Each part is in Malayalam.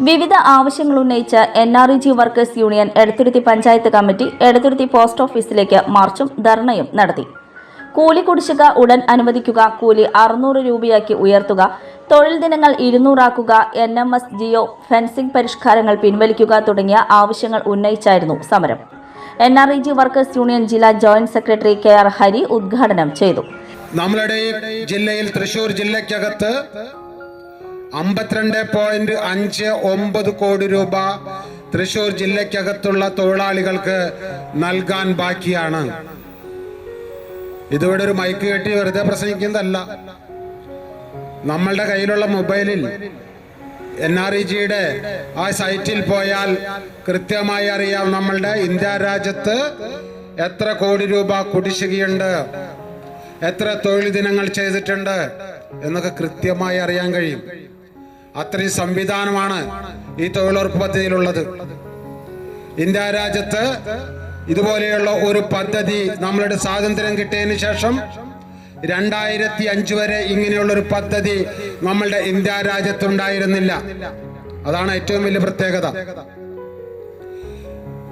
വിവിധ ആവശ്യങ്ങൾ ഉന്നയിച്ച NREG workers union Edathuruthy panchayat committee Edathuruthy post ഓഫീസിലേക്ക് മാർച്ചും ധർണയും നടത്തി. കൂലി കുടിശ്ശിക ഉടൻ അനുവദിക്കുക, കൂലി 600 രൂപയാക്കി ഉയർത്തുക, തൊഴിൽ ദിനങ്ങൾ 200 ആക്കുക, NMS ജിയോ ഫെൻസിംഗ് പരിഷ്കാരങ്ങൾ പിൻവലിക്കുക തുടങ്ങിയ ആവശ്യങ്ങൾ ഉന്നയിച്ചായിരുന്നു സമരം. NREG വർക്കേഴ്സ് യൂണിയൻ ജില്ലാ ജോയിന്റ് സെക്രട്ടറി KR ഹരി ഉദ്ഘാടനം ചെയ്തു. നമ്മുടെ ജില്ലയിൽ തൃശൂർ ജില്ലയ്ക്കകത്ത് 52.59 കോടി രൂപ തൃശൂർ ജില്ലയ്ക്കകത്തുള്ള തൊഴിലാളികൾക്ക് നൽകാൻ ബാക്കിയാണ്. ഇതിവിടെ ഒരു മൈക്ക് കെട്ടി വെറുതെ പ്രസംഗിക്കുന്നതല്ല. നമ്മളുടെ കയ്യിലുള്ള മൊബൈലിൽ NREGയുടെ ആ സൈറ്റിൽ പോയാൽ കൃത്യമായി അറിയാം നമ്മളുടെ ഇന്ത്യ രാജ്യത്ത് എത്ര കോടി രൂപ കുടിശ്ശികയുണ്ട്, എത്ര തൊഴിൽ ദിനങ്ങൾ ചെയ്തിട്ടുണ്ട് എന്നൊക്കെ കൃത്യമായി അറിയാൻ കഴിയും. അത്രയും സംവിധാനമാണ് ഈ തൊഴിലുറപ്പ് പദ്ധതിയിലുള്ളത്. ഇന്ത്യ രാജ്യത്ത് ഇതുപോലെയുള്ള ഒരു പദ്ധതി നമ്മളുടെ സ്വാതന്ത്ര്യം കിട്ടിയതിന് ശേഷം 2005 വരെ ഇങ്ങനെയുള്ളൊരു പദ്ധതി നമ്മളുടെ ഇന്ത്യ രാജ്യത്തുണ്ടായിരുന്നില്ല. അതാണ് ഏറ്റവും വലിയ പ്രത്യേകത.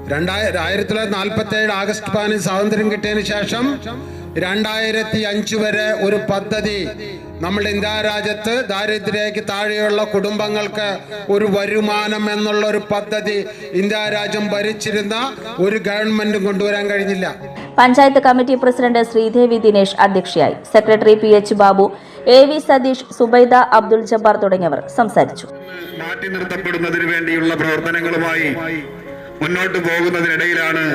1947 ആഗസ്റ്റ് 15 സ്വാതന്ത്ര്യം കിട്ടിയതിന് ശേഷം 2005 വരെ ഒരു പദ്ധതി നമ്മുടെ ഇന്ത്യ രാജ്യത്ത് ദാരിദ്ര്യക്ക് താഴെയുള്ള കുടുംബങ്ങൾക്ക് ഒരു വരുമാനം എന്നുള്ള ഒരു പദ്ധതി ഇന്ത്യ രാജ്യം ഭരിച്ചിരുന്ന ഒരു ഗവൺമെന്റും കൊണ്ടുവരാൻ കഴിഞ്ഞില്ല. പഞ്ചായത്ത് കമ്മിറ്റി പ്രസിഡന്റ് ശ്രീദേവി ദിനേശ് അധ്യക്ഷയായി. Secretary PH Babu, AV Satheesh, Subaida, Abdul Jabbar തുടങ്ങിയവർ സംസാരിച്ചു. മാറ്റി നിർത്തപ്പെടുന്നതിന് വേണ്ടിയുള്ള പ്രവർത്തനങ്ങളുമായി മുന്നോട്ട് പോകുന്നതിനിടയിലാണ്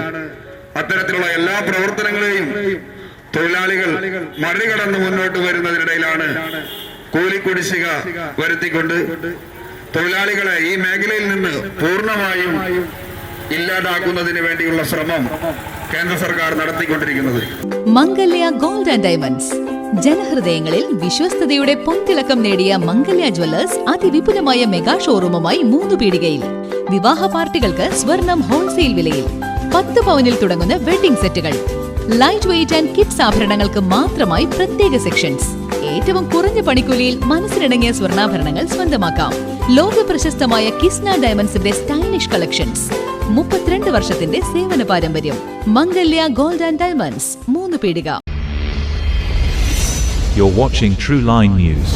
അത്തരത്തിലുള്ള എല്ലാ പ്രവർത്തനങ്ങളെയും തൊഴിലാളികൾ മറികടന്ന് മുന്നോട്ട് വരുന്നതിനിടയിലാണ് കൂലി കുടിശ്ശിക വരുത്തിക്കൊണ്ട് തൊഴിലാളികളെ ഈ മേഖലയിൽ നിന്ന് പൂർണ്ണമായും ഇല്ലാതാക്കുന്നതിന് വേണ്ടിയുള്ള ശ്രമം കേന്ദ്ര സർക്കാർ നടത്തിക്കൊണ്ടിരിക്കുന്നത്. മംഗല്യ ഗോൾഡ് ആൻഡ് ഡയമണ്ട്സ്, ജനഹൃദയങ്ങളിൽ വിശ്വസ്തയുടെ പൊൻതിളക്കം നേടിയ മംഗല്യ ജ്വല്ലേഴ്സ് അതിവിപുലമായ മെഗാ ഷോറൂമുമായി 3 പീടികയിൽ. വിവാഹ പാർട്ടികൾക്ക് സ്വർണം ഹോൾസെയിൽ വിലയിൽ 10 പവനിൽ തുടങ്ങുന്ന വെഡിംഗ് സെറ്റുകൾ, ലൈറ്റ് വെയ്റ്റ് ആൻഡ് കിഡ്സ് ആഭരണങ്ങൾക്ക് മാത്രമായി പ്രത്യേക സെക്ഷൻസ്. ഏറ്റവും കുറഞ്ഞ പണിക്കൂലിയിൽ മനസ്സിലിണങ്ങിയ സ്വർണ്ണാഭരണങ്ങൾ സ്വന്തമാക്കാം. ലോക പ്രശസ്തമായ കിസ്ന ഡയമണ്ട്സിന്റെ സ്റ്റൈലിഷ് കളക്ഷൻസ്. 32 വർഷത്തിന്റെ സേവന പാരമ്പര്യം. മംഗല്യ ഗോൾഡ് ആൻഡ് ഡയമണ്ട്സ്, 3 പീടിക. You're watching True Line News.